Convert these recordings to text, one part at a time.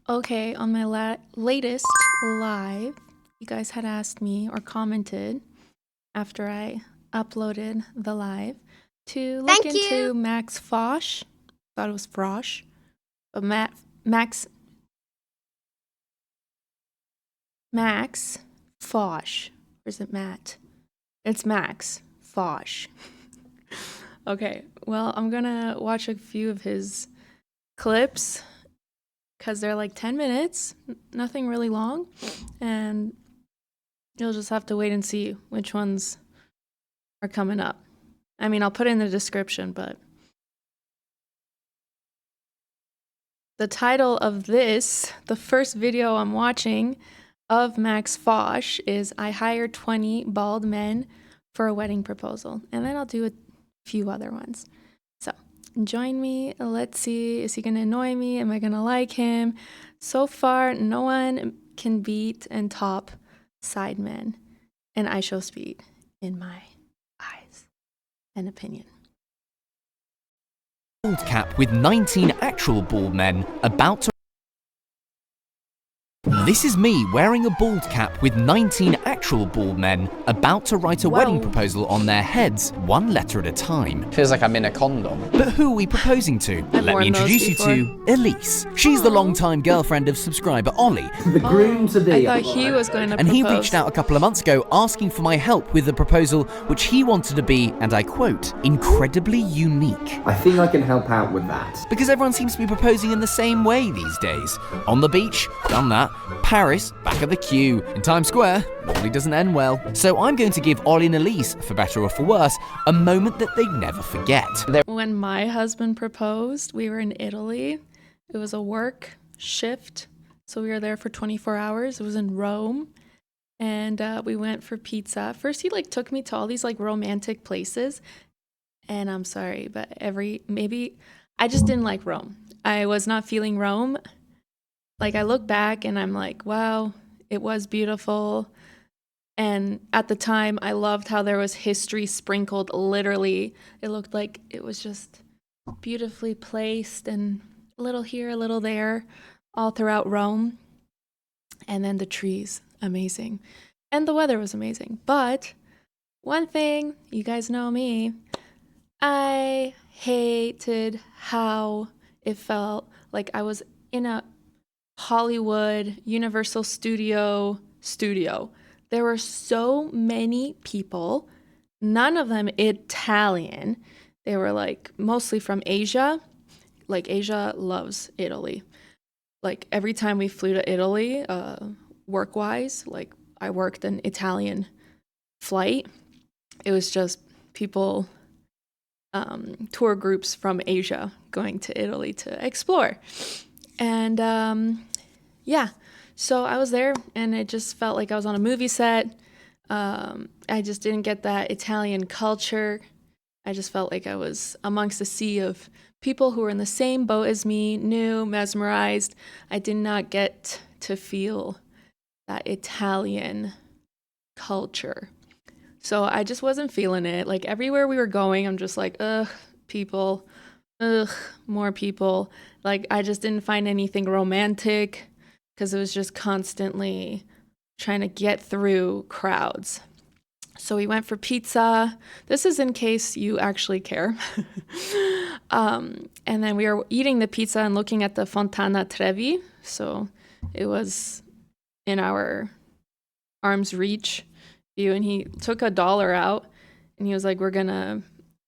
Okay, on my latest live, you guys had asked me or commented after I uploaded the live to look into Max Fosh. Thought it was Frosh, but Max Fosh. Or is it Matt? It's Max Fosh. Okay, well, I'm gonna watch a few of his clips because they're like 10 minutes, nothing really long, and you'll just have to wait and see which ones are coming up. I mean, I'll put it in the description, but the title of this, the first video I'm watching of Max Fosh, is I hired 20 bald men for a wedding proposal. And then I'll do a few other ones. So join me. Let's see. Is he going to annoy me? Am I going to like him? So far, no one can beat and top Sidemen. And I show speed in my eyes and opinion. Bald cap with 19 actual bald men about to... This is me wearing a bald cap with 19 actual bald men about to write a wedding proposal on their heads, one letter at a time. Feels like I'm in a condom. But who are we proposing to? Let me introduce you to Elise. She's the longtime girlfriend of subscriber Ollie. The groom to be. I thought he was going to And propose. he reached out a couple of months ago asking for my help with the proposal, which he wanted to be, and I quote, incredibly unique. I think I can help out with that. Because everyone seems to be proposing in the same way these days. On the beach, done that. Paris, back at the queue. In Times Square, normally doesn't end well. So I'm going to give Ollie and Elise, for better or for worse, a moment that they never forget. When my husband proposed, we were in Italy. It was a work shift, so we were there for 24 hours. It was in Rome, and we went for pizza. First, he took me to all these romantic places, and I'm sorry, but maybe I just didn't like Rome. I was not feeling Rome. I look back and I'm like, wow, it was beautiful. And at the time, I loved how there was history sprinkled literally. It looked like it was just beautifully placed and a little here, a little there, all throughout Rome. And then the trees, amazing. And the weather was amazing. But one thing, you guys know me, I hated how it felt like I was in a Hollywood Universal studio. There were so many people, none of them Italian. They were mostly from Asia. Asia loves Italy. Every time we flew to Italy, work-wise, I worked an Italian flight. It was just people, tour groups from Asia going to Italy to explore. And yeah, so I was there and it just felt like I was on a movie set. I just didn't get that Italian culture. I just felt like I was amongst a sea of people who were in the same boat as me, new, mesmerized. I did not get to feel that Italian culture. So I just wasn't feeling it. Everywhere we were going, I'm just ugh, people. Ugh, more people. I just didn't find anything romantic because it was just constantly trying to get through crowds. So we went for pizza. This is in case you actually care. And then we were eating the pizza and looking at the Fontana Trevi. So it was in our arm's reach view. And he took $1 out and he was like, we're going to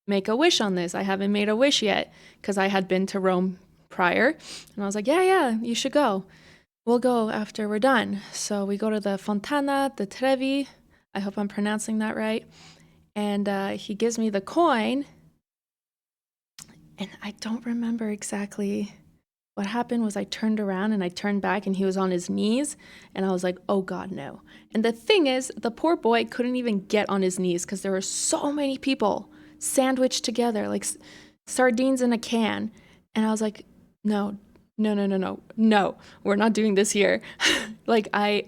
make a wish on this. I haven't made a wish yet because I had been to Rome prior. And I was like, yeah, you should go. We'll go after we're done. So we go to the Fontana, the Trevi. I hope I'm pronouncing that right. And he gives me the coin. And I don't remember exactly what happened. Was I turned around and I turned back and he was on his knees. And I was like, oh God, no. And the thing is, the poor boy couldn't even get on his knees because there were so many people sandwiched together like sardines in a can. And I was like, no, we're not doing this here. I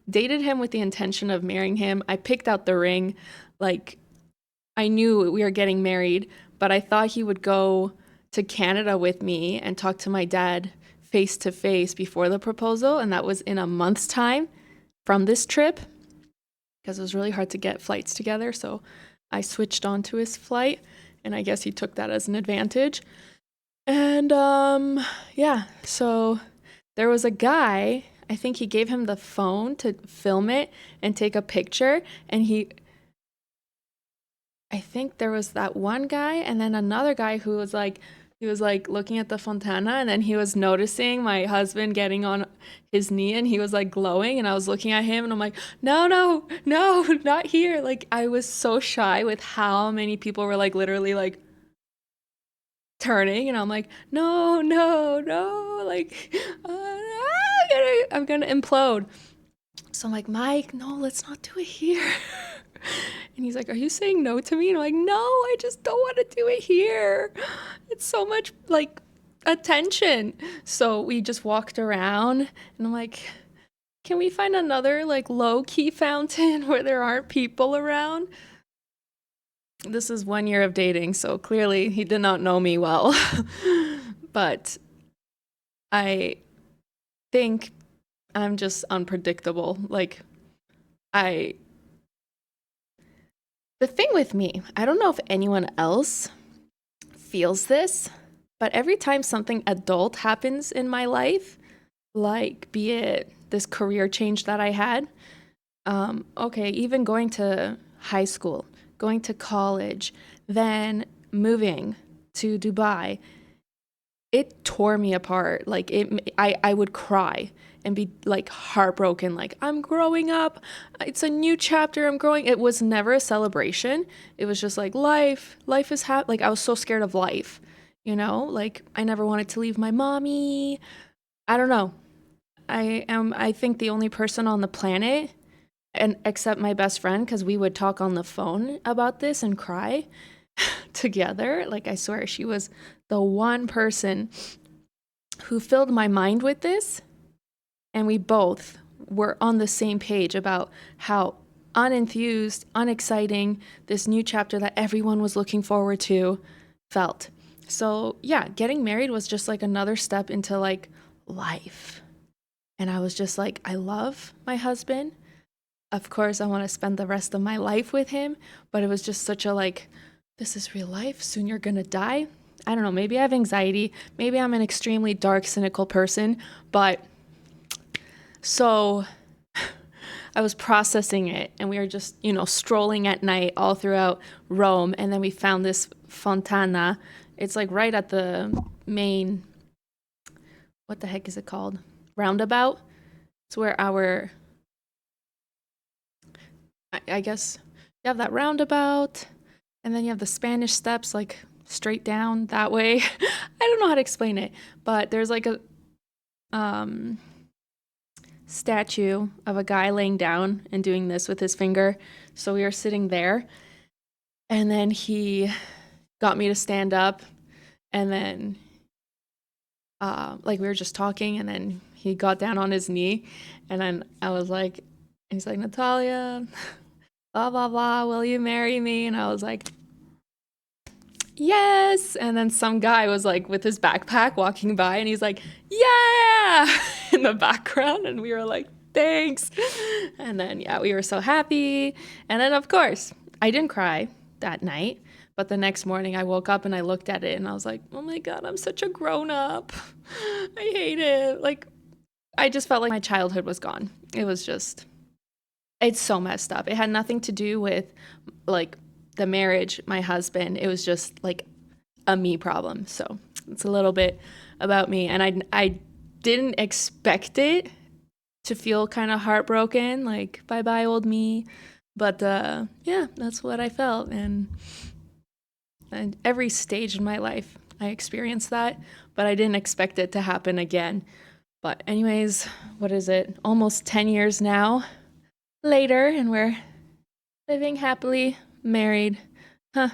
dated him with the intention of marrying him. I picked out the ring. I knew we were getting married, but I thought he would go to Canada with me and talk to my dad face to face before the proposal, and that was in a month's time from this trip because it was really hard to get flights together. So I switched onto his flight, and I guess he took that as an advantage. And yeah, so there was a guy, I think he gave him the phone to film it and take a picture, and I think there was that one guy and then another guy who was like, he was like looking at the fontana, and then he was noticing my husband getting on his knee, and he was like glowing, and I was looking at him and I'm like, no, not here. Like, I was so shy with how many people were like literally like turning, and I'm like, no, like, I'm gonna implode. So I'm like, Mike, no, let's not do it here. And he's like, are you saying no to me? And I'm like, no, I just don't want to do it here. It's so much like attention. So we just walked around, and I'm like, can we find another like low key fountain where there aren't people around? This is 1 year of dating, so clearly he did not know me well. But I think I'm just unpredictable. Like, the thing with me, I don't know if anyone else feels this, but every time something adult happens in my life, like be it this career change that I had, okay, even going to high school, going to college, then moving to Dubai, it tore me apart. Like, I would cry and be like heartbroken, like, I'm growing up, it's a new chapter, I'm growing. It was never a celebration. It was just like life is like, I was so scared of life, you know, like I never wanted to leave my mommy. I don't know. I think the only person on the planet, and except my best friend, because we would talk on the phone about this and cry together. Like, I swear she was the one person who filled my mind with this. And we both were on the same page about how unenthused, unexciting this new chapter that everyone was looking forward to felt. So yeah, getting married was just like another step into like life. And I was just like, I love my husband. Of course, I want to spend the rest of my life with him. But it was just such a like, this is real life. Soon you're going to die. I don't know. Maybe I have anxiety. Maybe I'm an extremely dark, cynical person. But so I was processing it, and we were just, you know, strolling at night all throughout Rome. And then we found this fontana. It's like right at the main, what the heck is it called? Roundabout. It's where I guess you have that roundabout, and then you have the Spanish steps like straight down that way. I don't know how to explain it, but there's like a statue of a guy laying down and doing this with his finger. So we were sitting there, and then he got me to stand up, and then like we were just talking, and then he got down on his knee, and then I was like, and he's like, Natalia, blah blah blah, will you marry me? And I was like, yes. And then some guy was like with his backpack walking by, and he's like, yeah, in the background. And we were like, thanks. And then, yeah, we were so happy. And then, of course, I didn't cry that night. But the next morning I woke up and I looked at it and I was like, oh my God, I'm such a grown up. I hate it. Like, I just felt like my childhood was gone. It was just, it's so messed up. It had nothing to do with like the marriage, my husband. It was just like a me problem. So it's a little bit about me. And I didn't expect it to feel kind of heartbroken, like bye-bye old me. But yeah, that's what I felt. And every stage in my life, I experienced that, but I didn't expect it to happen again. But anyways, what is it? Almost 10 years now later, and we're living happily married. Huh.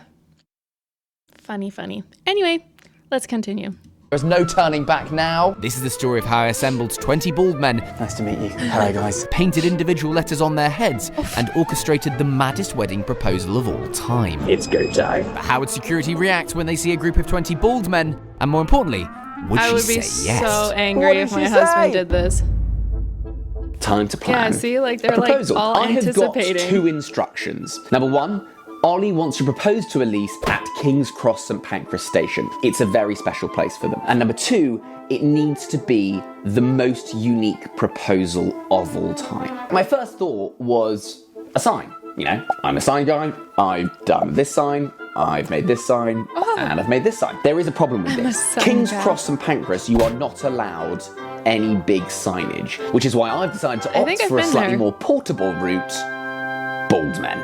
Funny. Anyway, let's continue. There's no turning back now. This is the story of how I assembled 20 bald men, Nice to meet you. Hello, guys. painted individual letters on their heads, and orchestrated the maddest wedding proposal of all time. It's go time. But how would security react when they see a group of 20 bald men? And more importantly, Would I she would be say yes? so angry What if did my she husband say? did this. Time to plan. Yeah, see, like they're A like proposal. all I have got anticipating. 2 instructions. Number 1, Ollie wants to propose to Elise at King's Cross St Pancras Station. It's a very special place for them. And number 2, it needs to be the most unique proposal of all time. My first thought was a sign. You know, I'm a sign guy, I've done this sign, I've made this sign, and I've made this sign. There is a problem with I'm a this. sign King's guy. Cross St Pancras, you are not allowed any big signage, which is why I've decided to I opt think I've for a been slightly there. more portable route, bald men.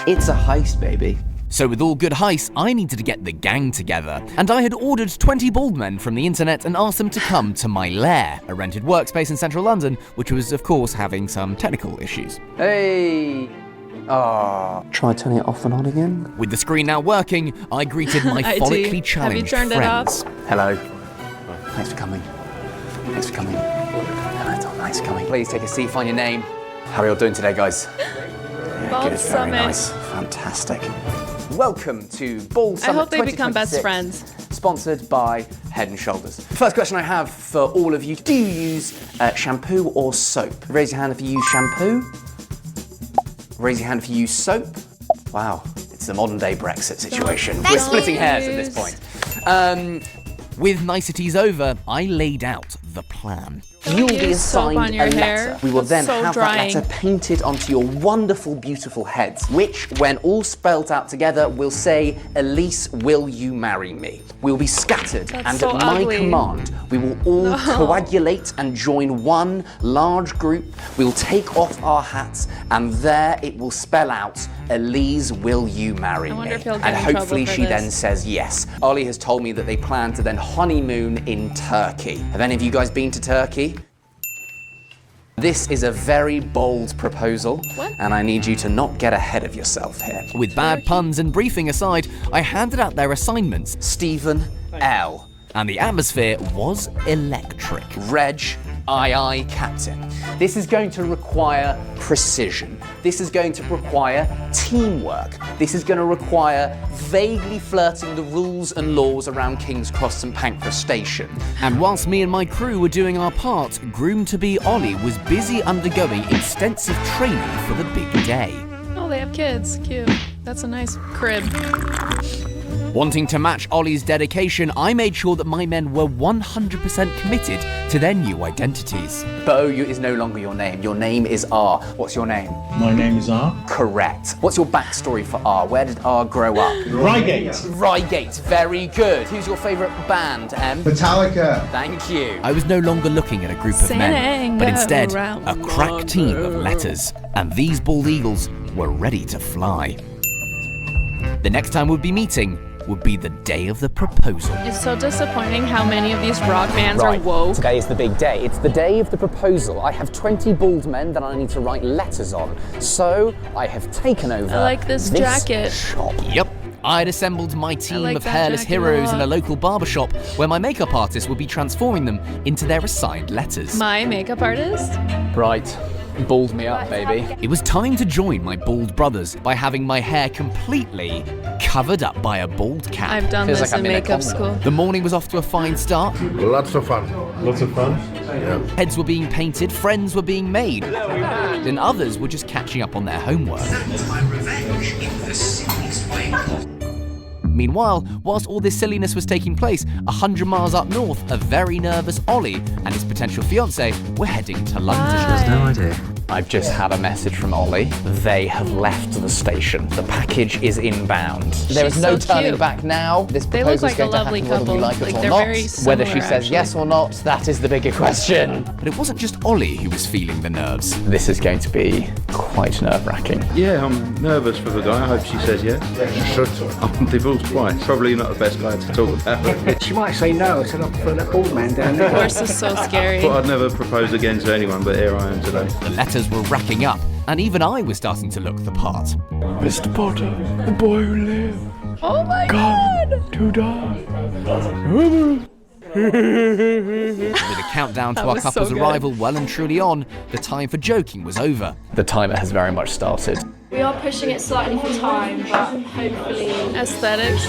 It's a heist, baby. So with all good heists, I needed to get the gang together, and I had ordered 20 bald men from the internet and asked them to come to my lair, a rented workspace in central London, which was of course having some technical issues. Hey. Try turning it off and on again. With the screen now working, I greeted my I do. follically challenged turned it friends. Hello. Thanks for coming. Thanks for coming. Hello, Tom. Thanks for coming. Please take a seat, find your name. How are you all doing today, guys? Bald Good, very Summit. nice. Fantastic. Welcome to Bald Summit I hope they become best 2026, friends. Sponsored by Head & Shoulders. First question I have for all of you. Do you use shampoo or soap? Raise your hand if you use shampoo. Raise your hand if you use soap. Wow, it's the modern day Brexit situation. We're splitting hairs at this point. With niceties over, I laid out the plan. You'll be use soap assigned on your a letter. hair. We will That's then so have drying. that letter painted onto your wonderful, beautiful heads, which, when all spelled out together, will say, Elise, will you marry me? We'll be scattered, That's and so at my ugly. command, we will all coagulate and join one large group. We'll take off our hats, and there it will spell out, Elise, will you marry me? wonder if he'll get And in trouble hopefully for she this. then says yes. Ollie has told me that they plan to then honeymoon in Turkey. Have any of you guys been to Turkey? This is a very bold proposal, and I need you to not get ahead of yourself here. With bad puns and briefing aside, I handed out their assignments, Stephen L. and the atmosphere was electric. Reg, aye, Captain. This is going to require precision. This is going to require teamwork. This is going to require vaguely flirting the rules and laws around King's Cross St Pancras Station. And whilst me and my crew were doing our part, groom-to-be Ollie was busy undergoing extensive training for the big day. Oh, they have kids. Cute. That's a nice crib. Wanting to match Ollie's dedication, I made sure that my men were 100% committed to their new identities. Bo is no longer your name. Your name is R. What's your name? My name is R. Correct. What's your backstory for R? Where did R grow up? Reigate. Reigate. Very good. Who's your favourite band, Em? Metallica. Thank you. I was no longer looking at a group of men, but instead around a crack team of letters. And these bald eagles were ready to fly. The next time we'd be meeting would be the day of the proposal. It's so disappointing how many of these rock bands are woke. Today is the big day. It's the day of the proposal. I have 20 bald men that I need to write letters on. So I have taken over I like this jacket. shop. Yep. I'd assembled my team like of that hairless jacket a heroes in a lot. local barbershop where my makeup artist would be transforming them into their assigned letters. My makeup artist? Right. Bald me up, baby. It was time to join my bald brothers by having my hair completely covered up by a bald cap. I've done Feels this like in I'm in a makeup condom. school. The morning was off to a fine start. Lots of fun. Lots of fun. Heads were being painted, friends were being made, and others were just catching up on their homework. Meanwhile, whilst all this silliness was taking place, 100 miles up north, a very nervous Ollie and his potential fiancée were heading to London. No idea. I've just had a message from Ollie. They have left the station. The package is inbound. There is She's no so turning cute. back now. This They look proposal is like a going to lovely happen whether we couple. like it Like, or they're not. very Whether similar, she says actually. yes or not, that is the bigger question. But it wasn't just Ollie who was feeling the nerves. This is going to be quite nerve-wracking. Yeah, I'm nervous for the guy. I hope she says yes. Should. I'm divorced twice. Probably not the best guy to talk about. She might say no. I said, I'll put that bald man down there. Horse is so scary. Thought I'd never propose again to anyone, but here I am today. The letters were racking up, and even I was starting to look the part. Mr. Potter, the boy who lived, Oh my god! to die. With a countdown to That our was couple's so good. arrival well and truly on, the time for joking was over. The timer has very much started. We are pushing it slightly for time, but hopefully Aesthetics.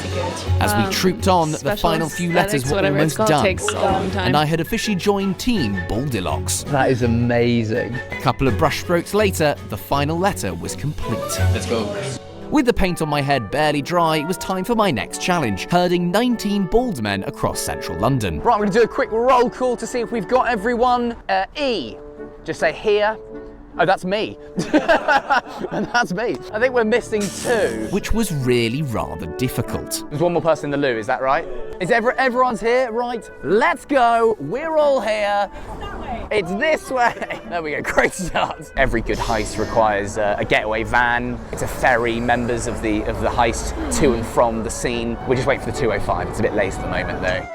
As we trooped on, the special final few letters aesthetics, were whatever almost it's called, done. takes a long time. And I had officially joined Team Baldilocks. That is amazing. A couple of brushstrokes later, the final letter was complete. Let's go. With the paint on my head barely dry, it was time for my next challenge, herding 19 bald men across central London. Right, I'm going to do a quick roll call to see if we've got everyone. E, just say here. Oh, that's me. And that's me. I think we're missing 2. Which was really rather difficult. There's one more person in the loo, is that right? Is everyone's here? Right, let's go. We're all here. It's this way. There we go, great start. Every good heist requires a getaway van. It's a ferry, members of the heist to and from the scene. We're just waiting for the 205. It's a bit late at the moment though.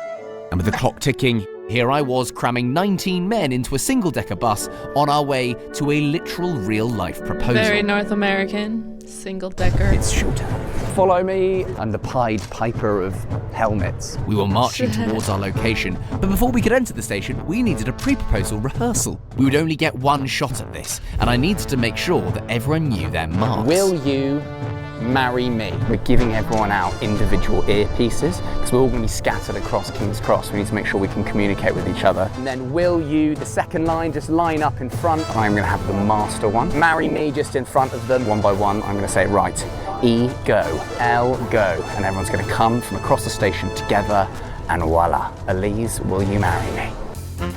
And with the clock ticking, here I was cramming 19 men into a single-decker bus on our way to a literal real-life proposal. Very North American, single-decker. It's showtime. Follow me. I'm the Pied Piper of helmets. We were marching towards our location, but before we could enter the station, we needed a pre-proposal rehearsal. We would only get one shot at this, and I needed to make sure that everyone knew their marks. Will you marry me? We're giving everyone out individual earpieces because we're all going to be scattered across King's Cross. We need to make sure we can communicate with each other. And then will you, the second line, just line up in front. I'm going to have the master one. Marry me just in front of them. One by one, I'm going to say, right, E, go, L, go. And everyone's going to come from across the station together and voila. Elise, will you marry me?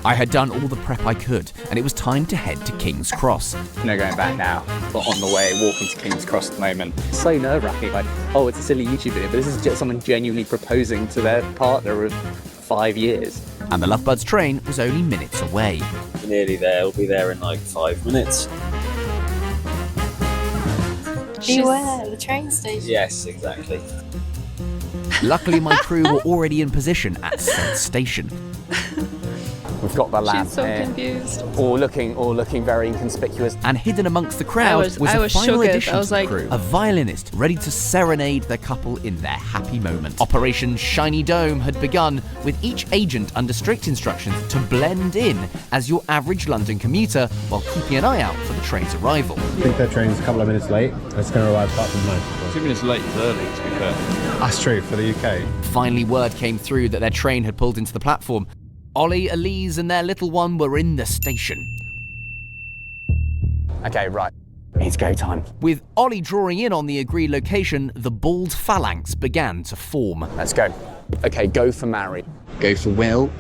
I had done all the prep I could, and it was time to head to King's Cross. No going back now. But on the way, walking to King's Cross at the moment. It's so nerve-wracking. Like, oh, it's a silly YouTube video, but this is just someone genuinely proposing to their partner of 5 years. And the Lovebirds train was only minutes away. We're nearly there. We'll be there in like 5 minutes. beware the train station. Yes, exactly. Luckily, my crew were already in position at said station. We've got the lab She's so here. confused. All looking very inconspicuous. And hidden amongst the crowd I was a final shooketh. addition I was to the like- crew, a violinist ready to serenade their couple in their happy moment. Operation Shiny Dome had begun, with each agent under strict instructions to blend in as your average London commuter while keeping an eye out for the train's arrival. I think their train's a couple of minutes late. It's going to arrive apart from 9. 2 minutes late is early, to be fair. That's true for the UK. Finally, word came through that their train had pulled into the platform. Ollie, Elise and their little one were in the station. Okay, right. It's go time. With Ollie drawing in on the agreed location, the bald phalanx began to form. Let's go. Okay, go for marry. Go for Will.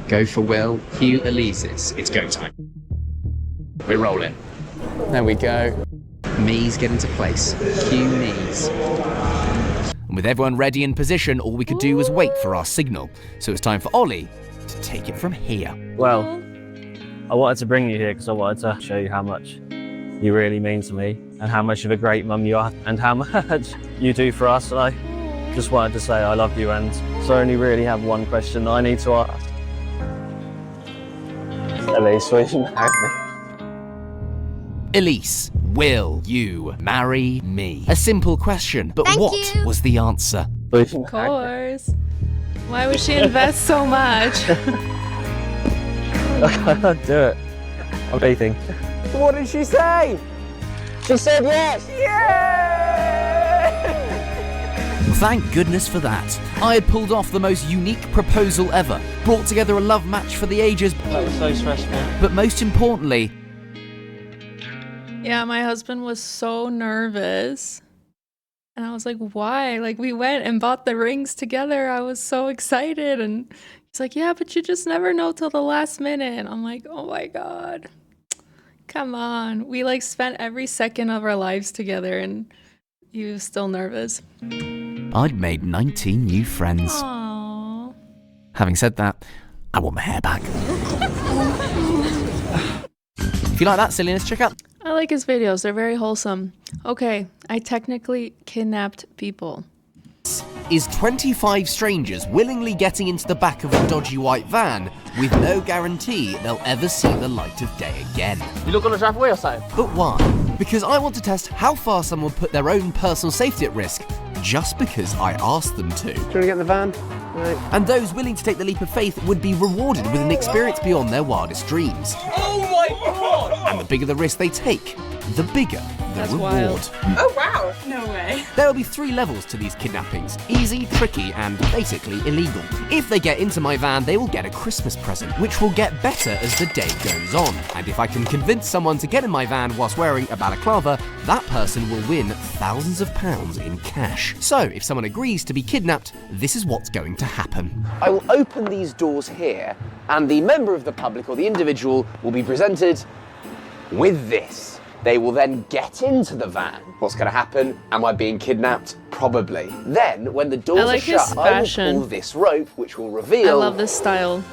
Go for Will. Cue Elise's. It's go time. We're rolling. There we go. Me's get into place. Cue Me's. And with everyone ready in position, all we could do was wait for our signal. So it's time for Ollie to take it from here. Well, I wanted to bring you here because I wanted to show you how much you really mean to me and how much of a great mum you are and how much you do for us. And I just wanted to say I love you, and so I only really have one question that I need to ask. Elise, will you marry me? Elise, will you marry me? A simple question, but what was the answer? Will you Of marry me? course. Why would she invest so much? I can't do it. I'm waiting. What did she say? She said yes. Thank goodness for that. I had pulled off the most unique proposal ever, brought together a love match for the ages, That was so stressful. but most importantly, Yeah, my husband was so nervous. And I was like, why? Like, we went and bought the rings together. I was so excited. And he's like, yeah, but you just never know till the last minute. And I'm like, oh my God. Come on. We like spent every second of our lives together and he was still nervous. I'd made 19 new friends. Aww. Having said that, I want my hair back. If you like that silliness, check out. I like his videos. They're very wholesome. Okay, I technically kidnapped people. Is 25 strangers willingly getting into the back of a dodgy white van with no guarantee they'll ever see the light of day again. You look on the driveway or something? But why? Because I want to test how far someone put their own personal safety at risk just because I asked them to. Do you want to get in the van? And those willing to take the leap of faith would be rewarded with an experience beyond their wildest dreams. Oh my god! And the bigger the risk they take, the bigger the reward. Wild. Oh wow! No way. There will be 3 levels to these kidnappings: easy, tricky, and basically illegal. If they get into my van, they will get a Christmas present, which will get better as the day goes on. And if I can convince someone to get in my van whilst wearing a balaclava, that person will win thousands of pounds in cash. So if someone agrees to be kidnapped, this is what's going to happen. I will open these doors here, and the member of the public or the individual will be presented with this. They will then get into the van. What's going to happen? Am I being kidnapped? Probably. Then, when the doors like are shut, his I will fashion. pull this rope, which will reveal I love this style.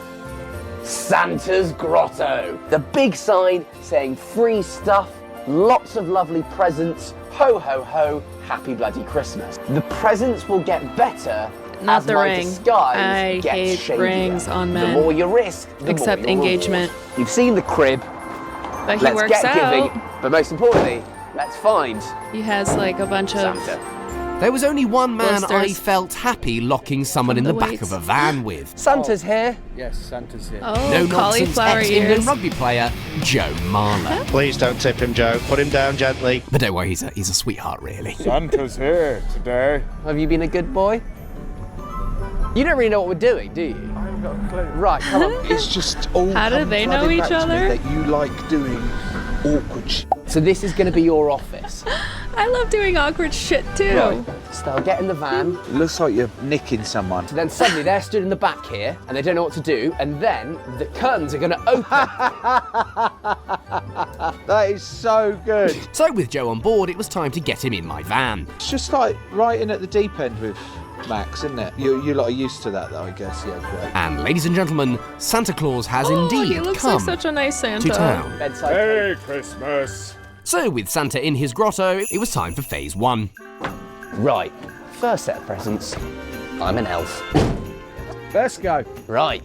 Santa's Grotto. The big sign saying free stuff, lots of lovely presents, ho ho ho, happy bloody Christmas. The presents will get better Not as the my ring. disguise I gets hate shadier. rings on men. The more you risk, the Except more you'll engagement. reward. You've seen the crib. But he Let's works get out. giving, but most importantly, let's find He has like a bunch of Santa. There was only one man I Blisters. felt happy locking someone in From the the back of weights. a van with. Santa's here. Yes, Santa's here. oh No nonsense cauliflower ex-England ears. rugby player Joe Marler. Please don't tip him, Joe. Put him down gently. But don't worry, he's a sweetheart, really. Santa's here today. Have you been a good boy? You don't really know what we're doing, do you? I haven't got a clue. Right, come on. It's just all How do come they know flooding each back to me other? that you like doing awkward shit. So this is going to be your office. I love doing awkward shit too. Right. Stella, get in the van. It looks like you're nicking someone. So then suddenly they're stood in the back here and they don't know what to do, and then the curtains are going to open. That is so good. So with Joe on board, it was time to get him in my van. It's just like right in at the deep end with Max, isn't it? You lot are used to that, though, I guess. Yeah, great. And ladies and gentlemen, Santa Claus has indeed he looks come like such a nice Santa. to town. Bedside Merry Christmas. So with Santa in his grotto, it was time for phase 1. Right, first set of presents. I'm an elf. Let's go. Right,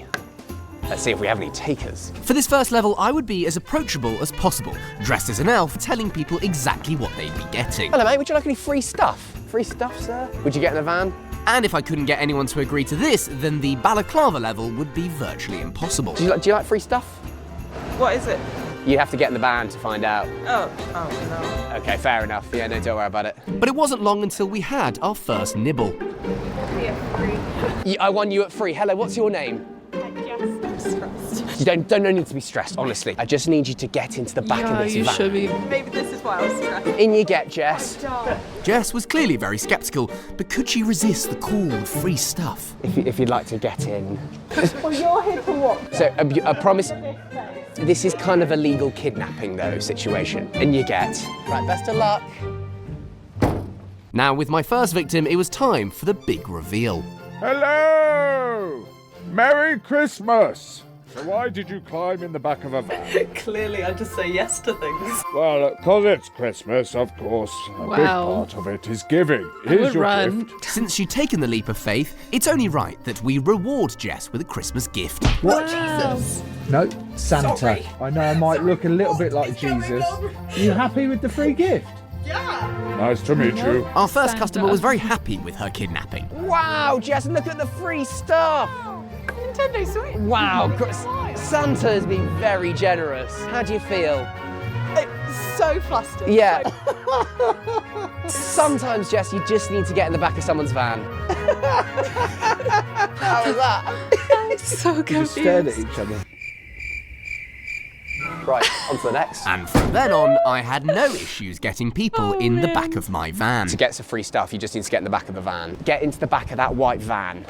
let's see if we have any takers. For this first level, I would be as approachable as possible, dressed as an elf, telling people exactly what they'd be getting. Hello, mate, would you like any free stuff? Free stuff, sir? Would you get in the van? And if I couldn't get anyone to agree to this, then the balaclava level would be virtually impossible. Do you like free stuff? What is it? You have to get in the van to find out. Oh no. Okay, fair enough. Yeah, no, don't worry about it. But it wasn't long until we had our first nibble. I won you at free. Hello, what's your name? You don't need to be stressed, honestly. I just need you to get into the back of Yeah, this you van. should be. Maybe this is why I was stressed. In you get, Jess. Jess was clearly very sceptical, but could she resist the cool, free stuff? If you'd like to get in. Well, you're here for what? So, I promise, this is kind of a legal kidnapping, though, situation. In you get. Right, best of luck. Now, with my first victim, it was time for the big reveal. Hello! Merry Christmas! So why did you climb in the back of a van? Clearly, I just say yes to things. Well, because it's Christmas, of course. A big Wow. part of it is giving. I Here's would your run. gift. Since she'd taken the leap of faith, it's only right that we reward Jess with a Christmas gift. What? Wow. No, Santa. Sorry. I know I might look a little bit like Jesus. Are you happy with the free gift? Nice to meet you. Our first Santa. customer was very happy with her kidnapping. Wow, Jess, look at the free stuff. Nintendo Switch. Wow, Santa has been very generous. How do you feel? It's so flustered. Yeah. Sometimes, Jess, you just need to get in the back of someone's van. How was that? So Just stared at confused. each other. Right, on to the next. And from then on, I had no issues getting people in the back of my van. To get some free stuff, you just need to get in the back of the van. Get into the back of that white van.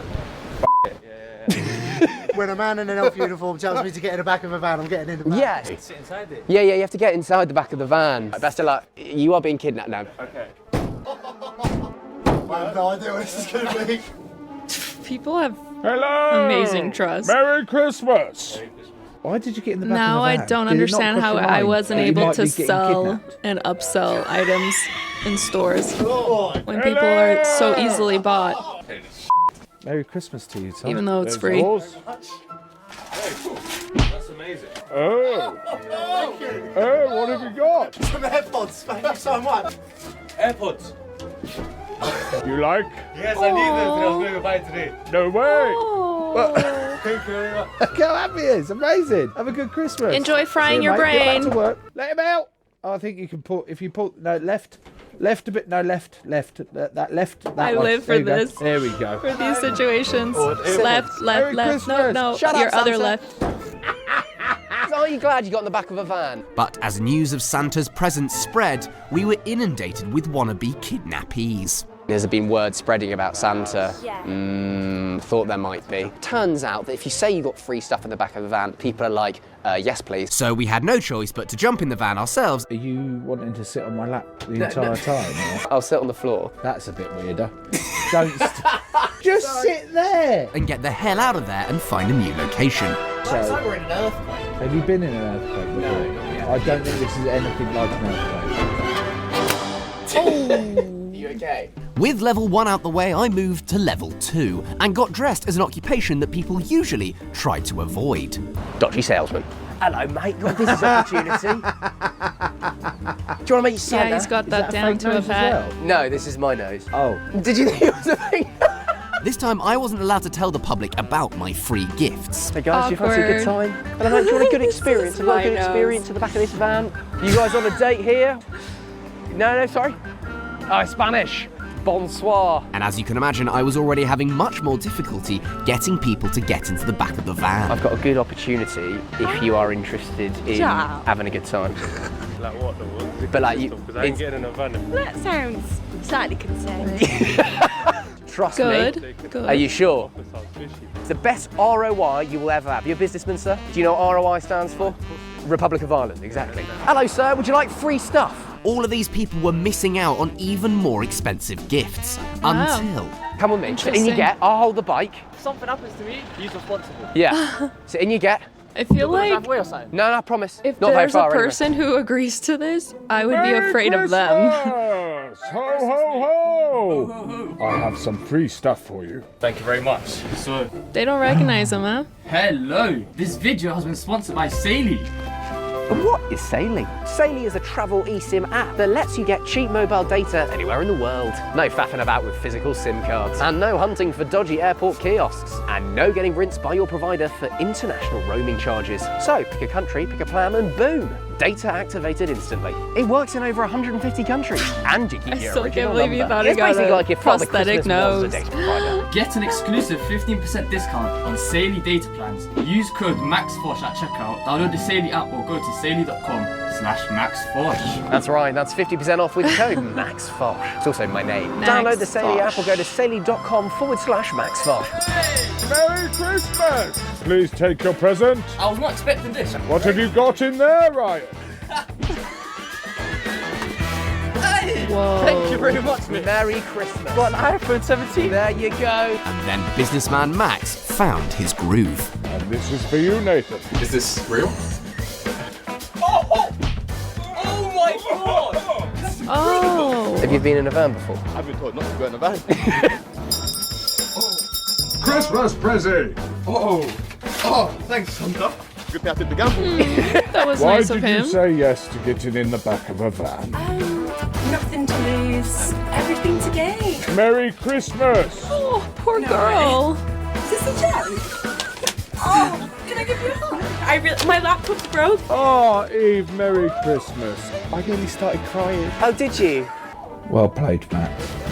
When a man in an elf uniform tells me to get in the back of a van, I'm getting in the back. Yeah. Sit inside it. Yeah, you have to get inside the back of the van. Best of luck. You are being kidnapped now. Okay. I have no idea what this is going to be. People have Hello! amazing trust. Merry Christmas! Why did you get in the back Now of I a van? don't Did it not understand cross how your I mind wasn't that you able might to be getting sell kidnapped? and upsell items in stores when people are so easily bought, Merry Christmas to you, Tom. even though it's There's free. yours. That's amazing. Oh! Oh, what have you got? Some AirPods, thank you so much. AirPods. You like? Yes, I need this. I was going to buy it today. No way. Thank you very much. Look how happy he is. Amazing. Have a good Christmas. Enjoy frying See you, your mate. Get back brain. to work. Let him out. Oh, I think you can pull. If you pull, no, left a bit. No, left. That left. That I one. live There for you go. this. There we go. For these situations. Left. Merry No, Christmas. no. Shut up, Your other Santa. left. Are you glad you got in the back of a van? But as news of Santa's presence spread, we were inundated with wannabe kidnappees. There's been word spreading about Santa. Thought there might be. Turns out that if you say you got free stuff in the back of the van, people are like, yes, please. So we had no choice but to jump in the van ourselves. Are you wanting to sit on my lap the entire time? Or? I'll sit on the floor. That's a bit weirder. Don't. Just sit there. And get the hell out of there and find a new location. It's like we're in an earthquake. Have you been in an earthquake before? No. I don't think this is anything like an earthquake. Are you okay? With level 1 out the way, I moved to level 2 and got dressed as an occupation that people usually try to avoid. Dodgy salesman. Hello, mate. Got a business opportunity. Do you want to meet Santa? Yeah, he's got that down to a pet. No, this is my nose. Oh. Did you think it was a thing? This time, I wasn't allowed to tell the public about my free gifts. Hey guys, do you fancy a good time? Hello, mate. Do you want a good experience? Have you got a good experience at the back of this van? You guys on a date here? No, sorry. Oh, Spanish. Bonsoir. And as you can imagine, I was already having much more difficulty getting people to get into the back of the van. I've got a good opportunity if you are interested in having a good time. Like what? But like you, because I ain't getting in a van. That sounds slightly concerning. Trust Good. me. Good. Are you sure? It's the best ROI you will ever have. You're a businessman, sir? Do you know what ROI stands for? Republic of Ireland, exactly. Hello, sir. Would you like free stuff? All of these people were missing out on even more expensive gifts. Wow. Until... Come with me. Sit in you get. I'll hold the bike. If something happens to me, he's responsible. Yeah. Sit in you get. I feel like No, I promise. if Not very there's a far, anyway. person who agrees to this, I would be afraid of them. Ho, ho, ho! I have some free stuff for you. Thank you very much. So, They don't recognize him, huh? hello. This video has been sponsored by Saily. What is Saily? Saily is a travel eSIM app that lets you get cheap mobile data anywhere in the world. No faffing about with physical SIM cards. And no hunting for dodgy airport kiosks. And no getting rinsed by your provider for international roaming charges. So, pick a country, pick a plan, and boom! Data activated instantly. It works in over 150 countries. And you keep I your still original can't believe you number. thought It's he got basically a like if Father prosthetic Christmas was a nose. data provider. Get an exclusive 15% discount on Saily data plans. Use code MAXFOSH at checkout. Download the Saily app or go to saily.com/MaxFosh. That's right, that's 50% off with code MaxFosh. It's also my name. Download the Saily app or go to saily.com/MaxFosh. Merry Christmas! Please take your present. I was not expecting this. What have you got in there, Ryan? Whoa. Thank you very much, mate. Merry Christmas. Got an iPhone 17. There you go. And then businessman Max found his groove. And this is for you, Nathan. Is this real? Oh my god! Oh. Have you been in a van before? I've been told not to go in a van. Christmas present! Oh, thanks, Santa. Good thing I took the gamble. That was Why nice did of him. you say yes to getting in the back of a van? Nothing to lose, everything to gain. Merry Christmas! Oh, poor girl. Is this a joke? Oh, can I give you a hug? My laptop's broke. Oh, Eve, Merry Christmas. I nearly started crying. Oh, did you? Well played, Max.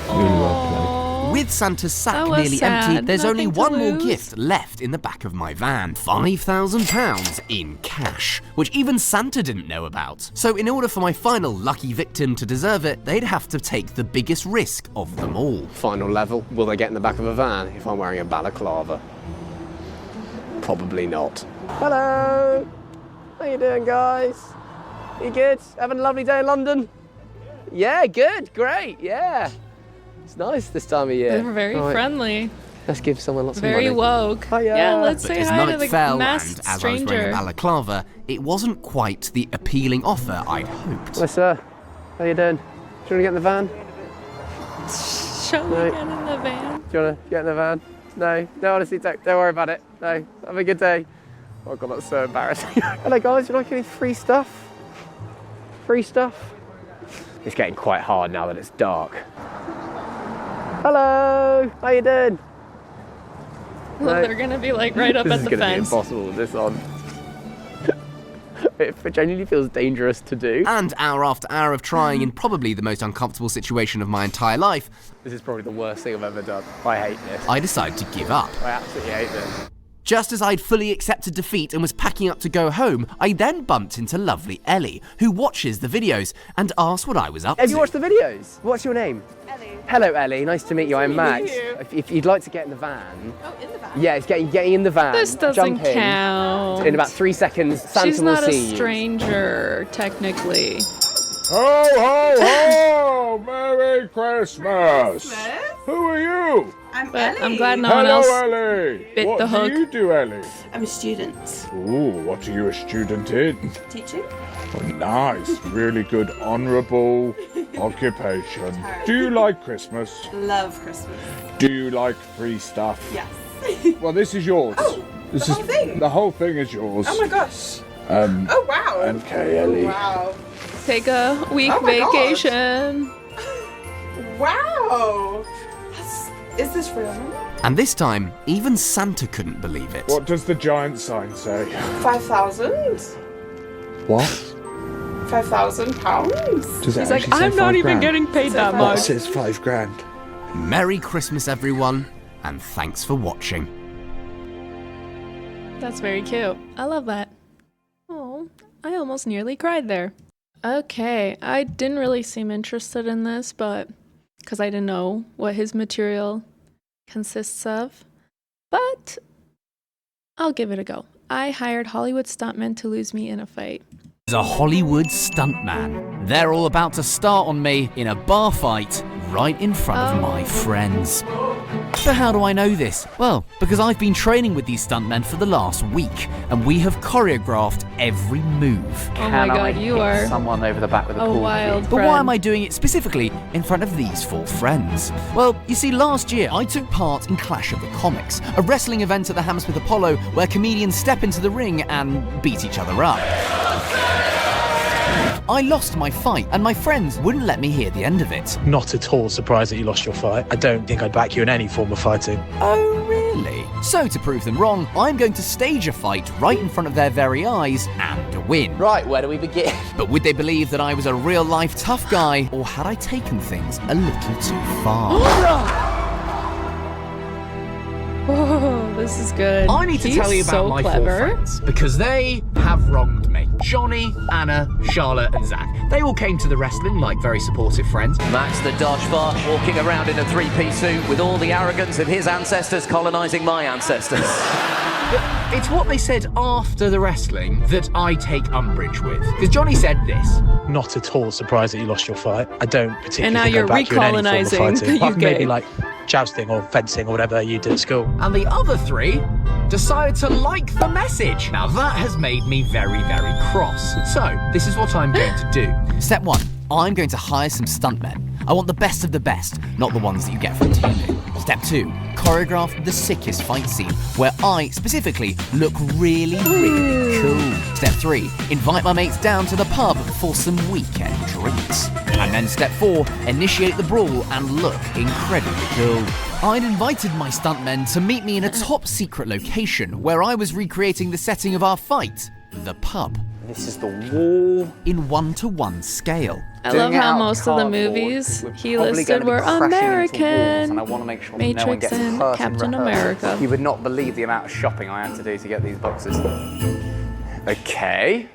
Really well played. With Santa's sack That was nearly sad. empty, there's only Nothing to one more lose. gift left in the back of my van. £5,000 in cash, which even Santa didn't know about. So in order for my final lucky victim to deserve it, they'd have to take the biggest risk of them all. Final level. Will they get in the back of a van if I'm wearing a balaclava? Probably not. Hello. How you doing, guys? You good? Having a lovely day in London? Yeah, good. Great. Yeah. It's nice this time of year. They're very Right, friendly. Let's give someone lots Very of money. woke. Hiya. Yeah, let's But say as hi to night the fell, masked and as I was wearing a stranger. balaclava, it wasn't quite the appealing offer I'd hoped. Hello, sir. How you doing? Do you want to get in the van? Shall we No. get in the van? Do you want to get in the van? No, honestly, don't worry about it. No, have a good day. Oh God, that's so embarrassing. Hello guys, you like any free stuff? Free stuff? It's getting quite hard now that it's dark. Hello, how you doing? Well, they're gonna be like right up This at is the gonna fence. be impossible with this on. It genuinely feels dangerous to do. And hour after hour of trying in probably the most uncomfortable situation of my entire life, This is probably the worst thing I've ever done. I hate this. I decided to give up. I absolutely hate this. Just as I'd fully accepted defeat and was packing up to go home, I then bumped into lovely Ellie, who watches the videos, and asked what I was up to. Have you watched the videos? What's your name? Ellie. Hello, Ellie. Nice to meet you. I'm Max. If you'd like to get in the van. Oh, in the van? Yeah, it's getting in the van. This doesn't Jump in. count. In about 3 seconds, Santa She's will not see a you. stranger, technically. Ho, ho, ho! Merry Christmas! Who are you? I'm But Ellie. I'm glad no one Hello, else Ellie. bit What the do hook. you do, Ellie? I'm a student. Ooh, what are you a student in? Teaching? Oh, nice. Really good, honourable occupation. Do you like Christmas? Love Christmas. Do you like free stuff? Yes. Well, this is yours. Oh, this the whole thing? The whole thing is yours. Oh my gosh. Oh, wow. Okay, Ellie. Wow. Take a week Oh my vacation. Wow. Is this real? And this time, even Santa couldn't believe it. What does the giant sign say? 5,000? What? 5,000 pounds? Does it He's like, actually say I'm not 5 even grand? getting paid that That much. says 5 grand. Merry Christmas, everyone, and thanks for watching. That's very cute. I love that. Oh, I almost nearly cried there. Okay, I didn't really seem interested in this, but because I didn't know what his material consists of. But I'll give it a go. I hired Hollywood stuntmen to lose me in a fight. A Hollywood stuntman. They're all about to start on me in a bar fight right in front of my friends. So how do I know this? Well, because I've been training with these stuntmen for the last week, and we have choreographed every move. Oh my god, you are someone over the back with a pool wild But why am I doing it specifically in front of these 4 friends? Well, you see, last year I took part in Clash of the Comics, a wrestling event at the Hammersmith Apollo where comedians step into the ring and beat each other up. I lost my fight, and my friends wouldn't let me hear the end of it. Not at all surprised that you lost your fight. I don't think I'd back you in any form of fighting. Oh, really? So to prove them wrong, I'm going to stage a fight right in front of their very eyes and win. Right, where do we begin? But would they believe that I was a real-life tough guy, or had I taken things a little too far? Oh, this is good. I need to He's tell you about so my clever. 4 friends, because they have wronged me. Johnny, Anna, Charlotte and Zach. They all came to the wrestling like very supportive friends. Max the Dodge Fosh walking around in a 3-piece suit with all the arrogance of his ancestors colonising my ancestors. It's what they said after the wrestling that I take umbrage with. Because Johnny said this. Not at all surprised that you lost your fight. I don't particularly And now think you're I'd back you in any form of recolonizing fighting. the Apart from maybe UK. like jousting or fencing or whatever you did at school. And the other 3 decided to like the message. Now that has made me very, very cross. So, this is what I'm going to do. Step 1. I'm going to hire some stuntmen. I want the best of the best, not the ones that you get from TV. Step 2. Choreograph the sickest fight scene, where I, specifically, look really, really cool. Step 3. Invite my mates down to the pub for some weekend drinks. And then step 4. Initiate the brawl and look incredibly cool. I'd invited my stuntmen to meet me in a top secret location where I was recreating the setting of our fight, the pub. This is the wall. In 1-to-1 scale. I love how most of the movies he listed were American. And I want to make sure Matrix no one gets and hurt Captain in rehearsal. America. You would not believe the amount of shopping I had to do to get these boxes. Okay,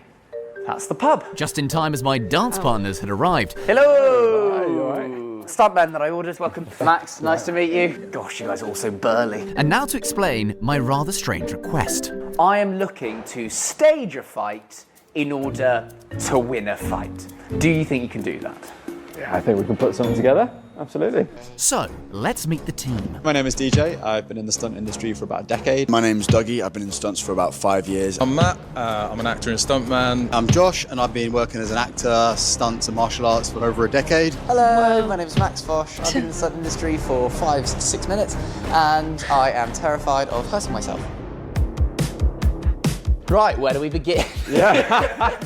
that's the pub. Just in time as my dance partners had arrived. Hello! Stuntman that I ordered, welcome. Max, nice to meet you. Gosh, you guys are all so burly. And now to explain my rather strange request. I am looking to stage a fight in order to win a fight. Do you think you can do that? Yeah, I think we can put something together. Absolutely. So, let's meet the team. My name is DJ. I've been in the stunt industry for about a decade. My name's Dougie. I've been in stunts for about 5 years. I'm Matt. I'm an actor and stuntman. I'm Josh, and I've been working as an actor, stunts and martial arts for over a decade. Hello, my name's Max Fosh. I've been in the stunt industry for 5 to 6 minutes, and I am terrified of hurting myself. Right, where do we begin? Yeah.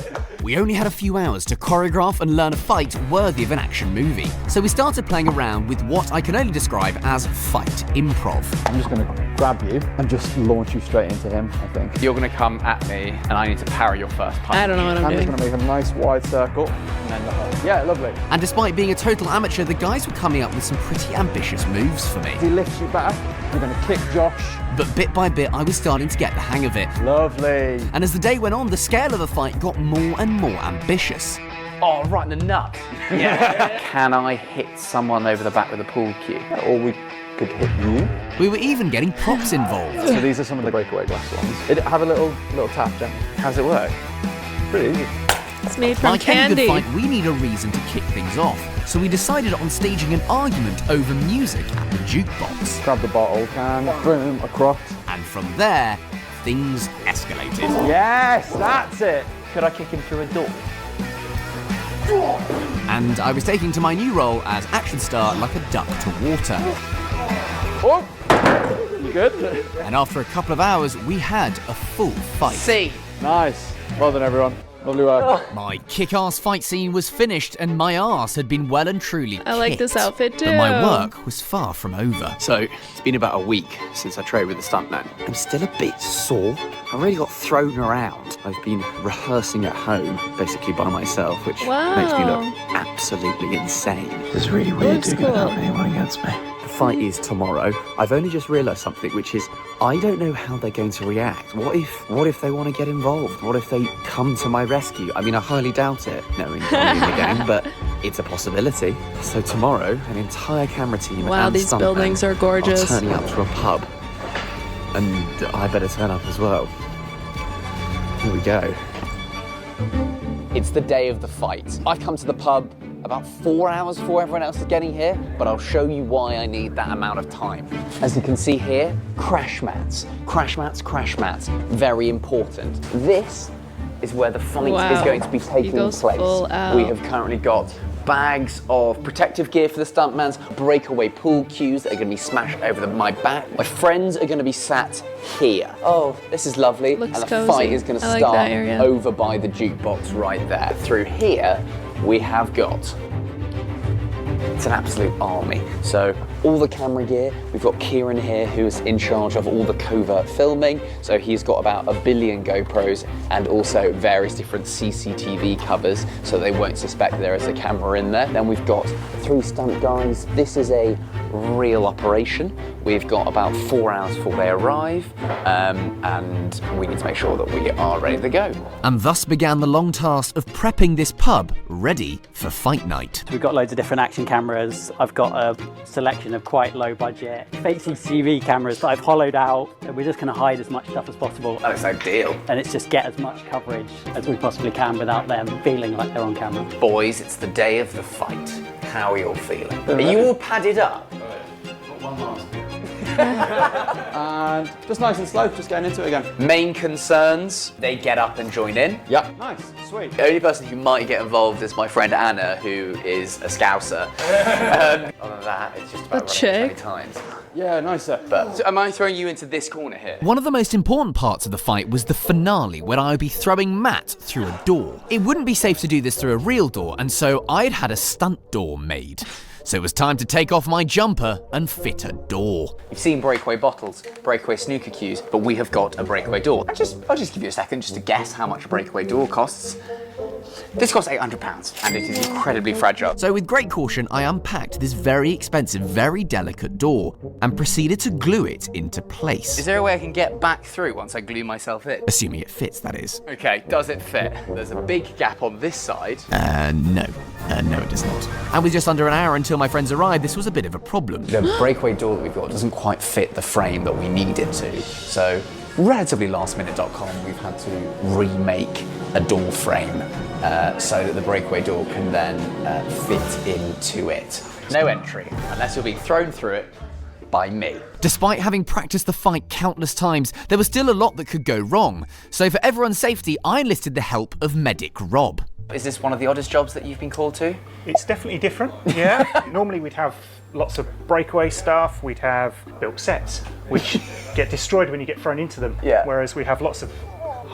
we only had a few hours to choreograph and learn a fight worthy of an action movie. So we started playing around with what I can only describe as fight improv. I'm just going to grab you and just launch you straight into him, I think. You're going to come at me, and I need to parry your first punch. I don't know what I'm doing. just going to make a nice wide circle, and then the hole. Yeah, lovely. And despite being a total amateur, the guys were coming up with some pretty ambitious moves for me. As he lifts you back, you're going to kick Josh. But bit by bit, I was starting to get the hang of it. Lovely. And as the day went on, the scale of the fight got more and more ambitious. Oh, right in the nut. Yeah. Can I hit someone over the back with a pool cue? Or we could hit you. We were even getting props involved. So these are some of the breakaway glass ones. Have a little tap, Jen. How does it work? Pretty easy. It's made from like candy. Any good fight, we need a reason to kick things off. So we decided on staging an argument over music at the jukebox. Grab the bottle can, boom, across. And from there, things escalated. Yes, that's it. Could I kick him through a door? And I was taking to my new role as action star like a duck to water. Oh, you good? And after a couple of hours, we had a full fight. See. Nice. Well done, everyone. Lovely work. My kick-ass fight scene was finished and my arse had been well and truly I like kicked. this outfit too. But my work was far from over. So, it's been about a week since I trained with the Stuntmen. I'm still a bit sore. I really got thrown around. I've been rehearsing at home, basically by myself, which makes me look absolutely insane. It's really weird doing it without anyone against me. The fight is tomorrow. I've only just realised something, which is I don't know how they're going to react. What if they want to get involved? What if they come to my rescue? I mean, I highly doubt it, knowing I'm in the game, but it's a possibility. So tomorrow, an entire camera team and these stuntmen buildings are gorgeous. are turning up to a pub, and I better turn up as well. Here we go. It's the day of the fight. I've come to the pub about 4 hours before everyone else is getting here, but I'll show you why I need that amount of time. As you can see here, crash mats. Crash mats, crash mats. Very important. This is where the fight is going to be taking place. We have currently got bags of protective gear for the stuntmans, breakaway pool cues that are going to be smashed over my back. My friends are going to be sat here. Oh, this is lovely. Looks and the cozy. fight is going to I like start that area. over by the jukebox right there. Through here, we have got, it's an absolute army. So all the camera gear, we've got Kieran here who's in charge of all the covert filming. So he's got about 1 billion GoPros and also various different CCTV covers so they won't suspect there is a camera in there. Then we've got 3 stunt guys. This is a real operation. We've got about 4 hours before they arrive and we need to make sure that we are ready to go. And thus began the long task of prepping this pub ready for fight night. We've got loads of different action cameras. I've got a selection of quite low budget fake CCTV cameras that I've hollowed out. And we're just going to hide as much stuff as possible. That's ideal. And it's just get as much coverage as we possibly can without them feeling like they're on camera. Boys, it's the day of the fight. How are you all feeling? Are you all padded up? And just nice and slow, just getting into it again. Main concerns, they get up and join in. Yep. Nice, sweet. The only person who might get involved is my friend Anna, who is a Scouser. Other than that, it's just about running 20 times. Yeah, nicer. But so am I throwing you into this corner here? One of the most important parts of the fight was the finale, when I would be throwing Matt through a door. It wouldn't be safe to do this through a real door, and so I'd had a stunt door made. So it was time to take off my jumper and fit a door. You've seen breakaway bottles, breakaway snooker cues, but we have got a breakaway door. I'll just give you a second just to guess how much a breakaway door costs. This costs £800 and it is incredibly fragile. So with great caution, I unpacked this very expensive, very delicate door and proceeded to glue it into place. Is there a way I can get back through once I glue myself in? Assuming it fits, that is. Okay, does it fit? There's a big gap on this side. No, it does not. And with just under an hour until my friends arrived, this was a bit of a problem. The breakaway door that we've got doesn't quite fit the frame that we need it to. So, relatively lastminute.com, we've had to remake a door frame so that the breakaway door can then fit into it. No entry, unless you're being thrown through it by me. Despite having practiced the fight countless times, there was still a lot that could go wrong. So for everyone's safety, I enlisted the help of medic Rob. Is this one of the oddest jobs that you've been called to? It's definitely different, yeah. Normally we'd have lots of breakaway stuff, we'd have built sets, which get destroyed when you get thrown into them. Yeah. Whereas we have lots of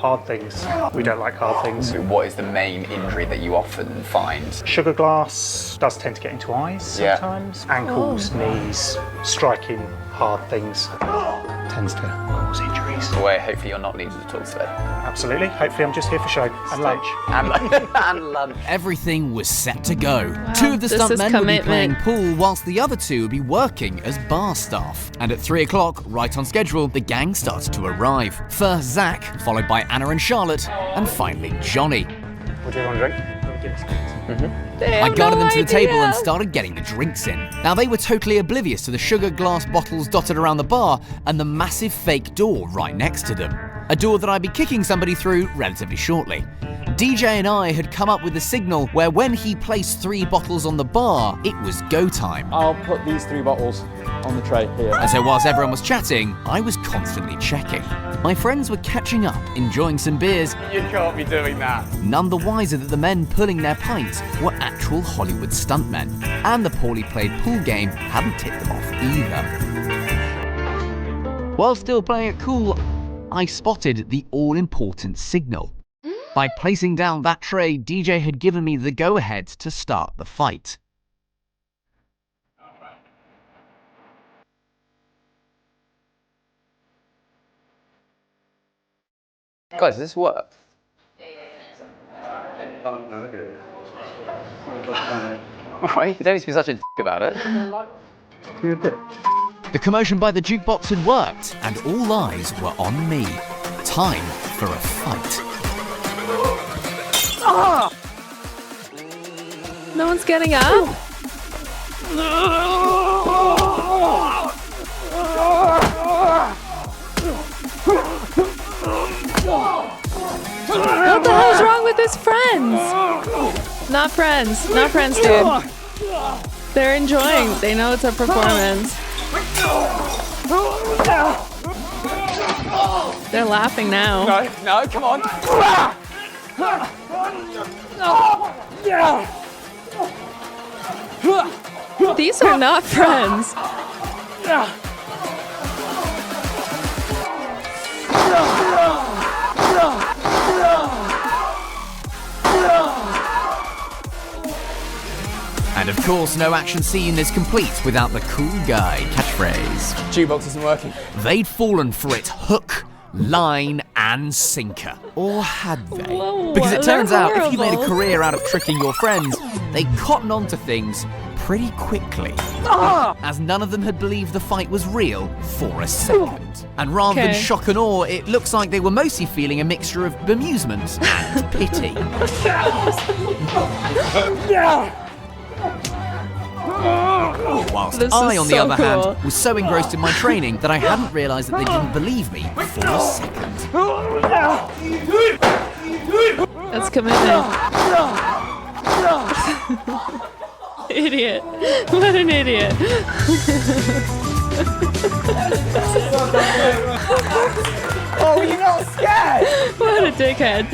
hard things. We don't like hard things. What is the main injury that you often find? Sugar glass does tend to get into eyes sometimes. Ankles, knees, striking hard things tends to cause injuries. Well, hopefully you're not needed at all today. Absolutely. Hopefully I'm just here for show and lunch. And lunch. Everything was set to go. Wow, 2 of the this is stuntmen would be playing commitment. pool whilst the other 2 would be working as bar staff. And at 3 o'clock, right on schedule, the gang started to arrive. First Zach, followed by Anna and Charlotte, and finally Johnny. What do you want to drink? I guided them to the table and started getting the drinks in. Now they were totally oblivious to the sugar glass bottles dotted around the bar and the massive fake door right next to them. A door that I'd be kicking somebody through relatively shortly. DJ and I had come up with a signal where when he placed 3 bottles on the bar, it was go time. I'll put these 3 bottles on the tray here. And so whilst everyone was chatting, I was constantly checking. My friends were catching up, enjoying some beers. You can't be doing that. None the wiser that the men pulling their pints were actual Hollywood stuntmen. And the poorly played pool game hadn't tipped them off either. While still playing it cool, I spotted the all-important signal. By placing down that tray, DJ had given me the go-ahead to start the fight. Guys, does this work? Right, you don't need to be such a about it. The commotion by the jukebox had worked, and all eyes were on me. Time for a fight. No one's getting up? What the hell's wrong with his friends? Not friends. Not friends, dude. They're enjoying. They know it's a performance. They're laughing now. No, come on. These are not friends. And of course, no action scene is complete without the cool guy catchphrase. Jukebox isn't working. They'd fallen for it hook, line, and sinker. Or had they? Whoa, Because it turns they're out if you made a horrible. career out of tricking your friends, they cotton on to things pretty quickly. As none of them had believed the fight was real for a second. And rather than Okay. shock and awe, it looks like they were mostly feeling a mixture of bemusement and pity. Whilst This I, is on the so other cool. hand, was so engrossed in my training that I hadn't realised that they didn't believe me for a second. That's commitment. Idiot. What an idiot. Oh, you're not scared? What a dickhead.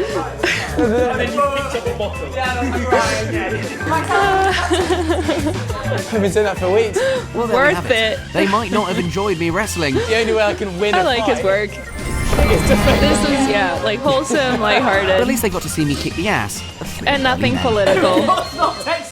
I've been doing that for weeks. Well, there we have Worth it. They might not have enjoyed me wrestling. The only way I can win I a like fight his work. is to fake This is, yeah, like wholesome, But at lighthearted, least they got to see me kick the ass. and nothing political.